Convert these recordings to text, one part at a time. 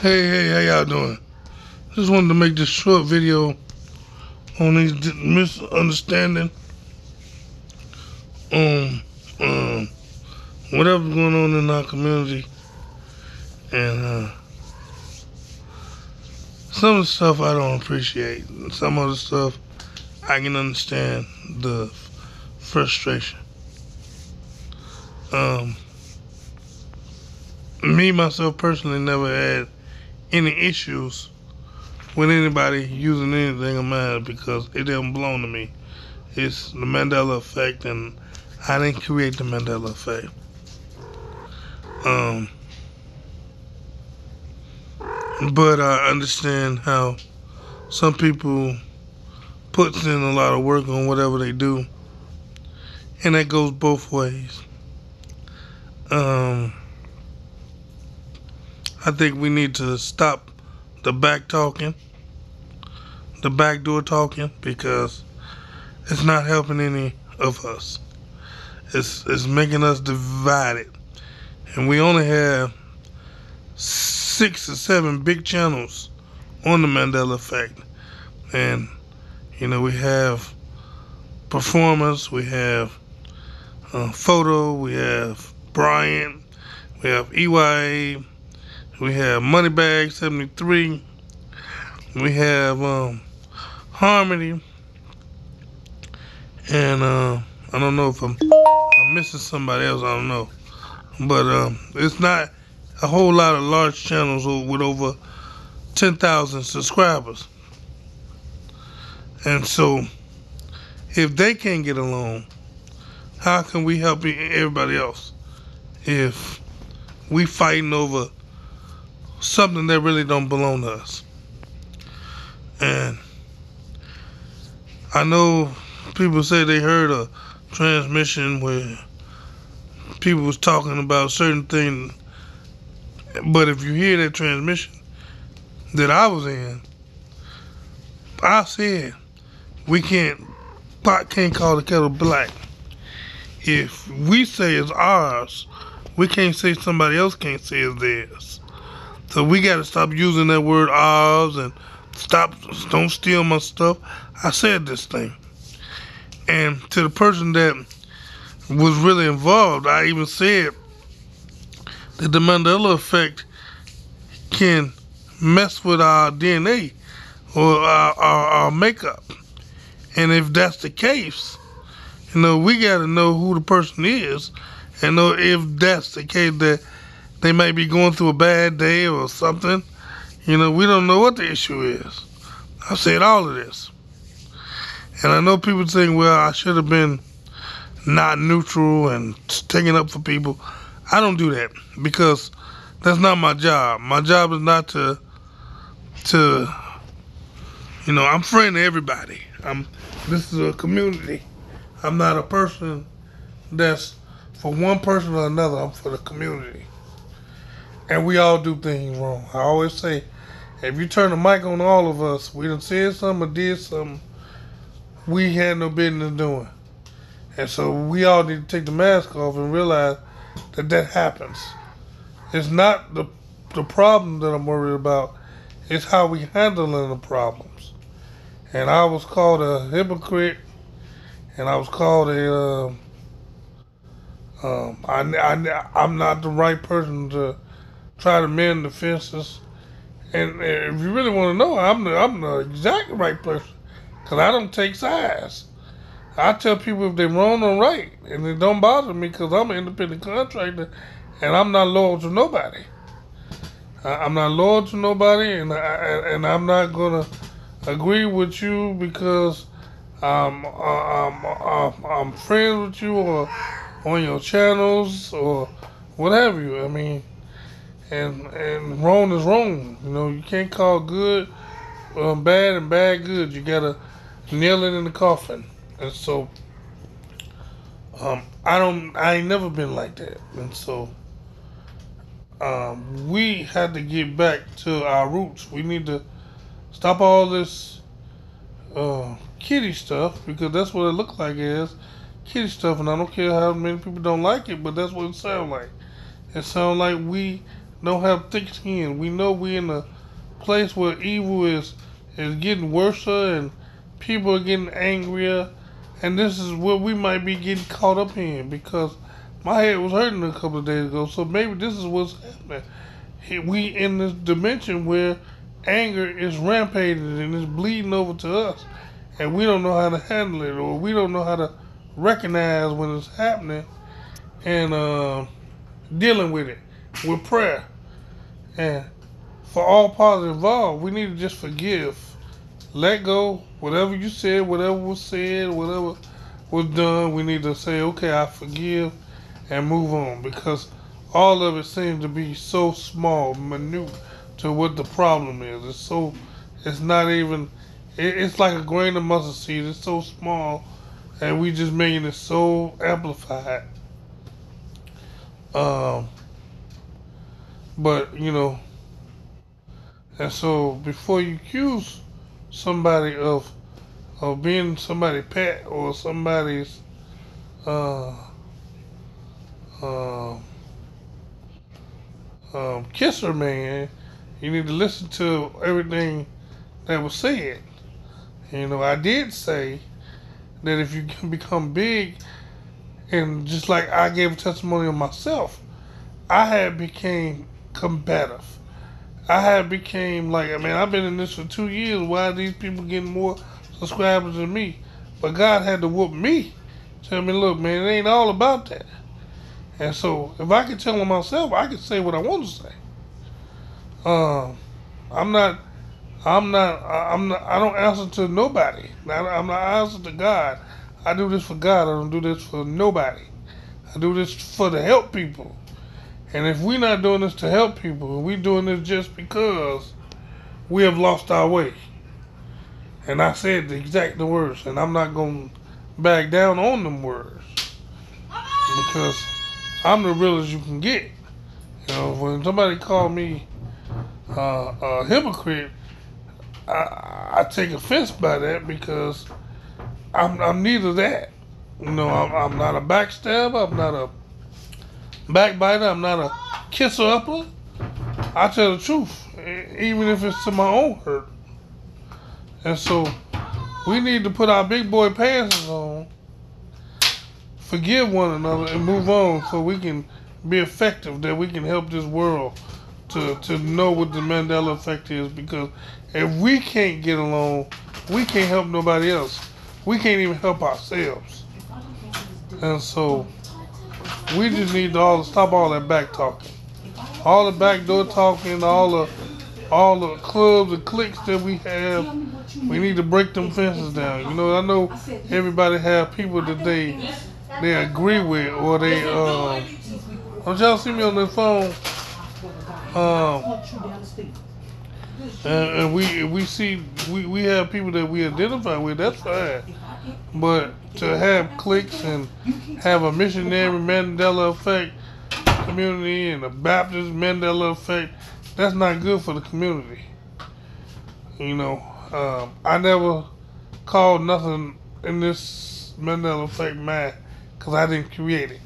Hey, how y'all doing? Just wanted to make this short video on these misunderstanding on whatever's going on in our community, and some of the stuff I don't appreciate. Some of the stuff I can understand the frustration. Me myself personally never had any issues with anybody using anything of mine because it didn't belong to me. It's the Mandela effect, and I didn't create the Mandela effect. But I understand how some people puts in a lot of work on whatever they do, and that goes both ways. I think we need to stop the back talking, the backdoor talking, because it's not helping any of us. It's making us divided. And we only have 6 or 7 big channels on the Mandela effect. And, we have performers, we have Photo, we have Brian, we have EYA, we have Moneybag 73, we have Harmony, and I don't know if I'm missing somebody else, I don't know. But it's not a whole lot of large channels with over 10,000 subscribers. And so, if they can't get along, how can we help everybody else if we fighting over something that really don't belong to us? And I know people say they heard a transmission where people was talking about certain things, but if you hear that transmission that I was in, I said pot can't call the kettle black. If we say it's ours, we can't say somebody else can't say it's theirs. So we got to stop using that word ours and don't steal my stuff. I said this thing. And to the person that was really involved, I even said that the Mandela effect can mess with our DNA or our makeup. And if that's the case, we got to know who the person is and know if that's the case that they might be going through a bad day or something. We don't know what the issue is. I said all of this. And I know people think, well, I should have been not neutral and taking up for people. I don't do that because that's not my job. My job is not to I'm friend to everybody. This is a community. I'm not a person that's for one person or another. I'm for the community. And we all do things wrong. I always say, if you turn the mic on all of us, we done said something or did something we had no business doing. And so we all need to take the mask off and realize that happens. It's not the problem that I'm worried about. It's how we handling the problems. And I was called a hypocrite, and I was called I'm not the right person to try to mend the fences. And if you really want to know, I'm the exact right person, because I don't take sides. I tell people if they're wrong or right, and it don't bother me because I'm an independent contractor, and I'm not loyal to nobody. I'm not loyal to nobody, and I'm not gonna agree with you because I'm friends with you or on your channels or what have you. And wrong is wrong. You can't call good bad and bad good. You gotta nail it in the coffin. And so I ain't never been like that. And so we had to get back to our roots. We need to stop all this kiddie stuff, because that's what it looked like is kiddie stuff. And I don't care how many people don't like it, but that's what it sounds like. It sounds like we don't have thick skin. We know we're in a place where evil is getting worse and people are getting angrier, and this is what we might be getting caught up in because my head was hurting a couple of days ago. So maybe this is what's happening. We in this dimension where anger is rampaging and it's bleeding over to us, and we don't know how to handle it, or we don't know how to recognize when it's happening and dealing with it with prayer. And for all parties involved, we need to just forgive, let go, whatever you said, whatever was said, whatever was done. We need to say, okay, I forgive, and move on, because all of it seems to be so small, minute to what the problem is. It's not even, it's like a grain of mustard seed. It's so small, and we just making it so amplified. Um, but and so before you accuse somebody of being somebody's pet or somebody's uh, um, kisser, man, you need to listen to everything that was said. I did say that if you can become big, and just like I gave a testimony of myself, I had became combative. I had became like, man, I've been in this for 2 years. Why are these people getting more subscribers than me? But God had to whoop me. Tell me, look, man, it ain't all about that. And so, if I can tell them myself, I can say what I want to say. I'm not, I don't answer to nobody. I'm not answering to God. I do this for God. I don't do this for nobody. I do this to help people. And if we're not doing this to help people, we're doing this just because we have lost our way. And I said the exact words, and I'm not going to back down on them words, because I'm the realest you can get. When somebody called me a hypocrite, I take offense by that, because I'm neither that. I'm not a backstabber. I'm not a backbiter. I'm not a kisser upper. I tell the truth, even if it's to my own hurt. And so we need to put our big boy pants on, forgive one another, and move on, so we can be effective, that we can help this world to know what the Mandela effect is. Because if we can't get along, we can't help nobody else. We can't even help ourselves. And so we just need to all stop all that back talking, all the backdoor talking, all the clubs and cliques that we have. We need to break them fences down. I know everybody have people that they agree with, or they don't y'all see me on the phone? And we have people that we identify with. That's fine. But to have cliques and have a missionary Mandela effect community and a Baptist Mandela effect, that's not good for the community. I never called nothing in this Mandela effect mine, because I didn't create it.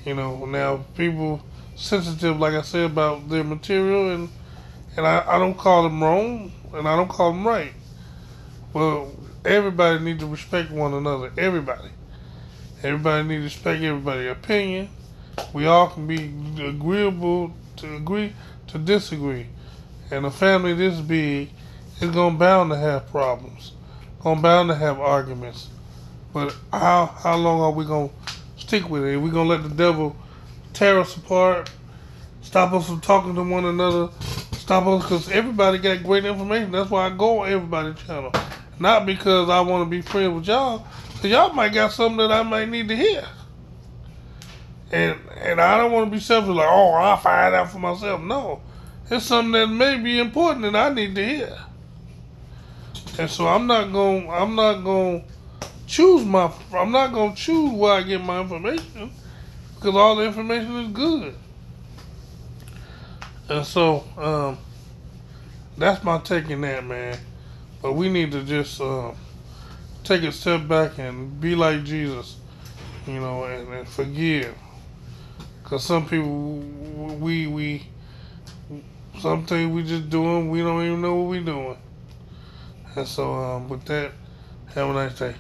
Now people sensitive, like I said, about their material, and I don't call them wrong, and I don't call them right. Well, everybody needs to respect one another. Everybody needs to respect everybody's opinion. We all can be agreeable to agree to disagree. And a family this big is bound to have problems, bound to have arguments. But how long are we gonna stick with it? Are we gonna let the devil tear us apart, stop us from talking to one another, stop us? Because everybody got great information. That's why I go on everybody's channel. Not because I want to be friends with y'all, because y'all might got something that I might need to hear. And I don't want to be selfish, like, oh, I'll find out for myself. No. It's something that may be important that I need to hear. And so I'm not gonna choose where I get my information, because all the information is good. And so that's my take in that, man. But we need to just take a step back and be like Jesus, and forgive. Because some people, we some things we just doing, we don't even know what we doing. And so, with that, have a nice day.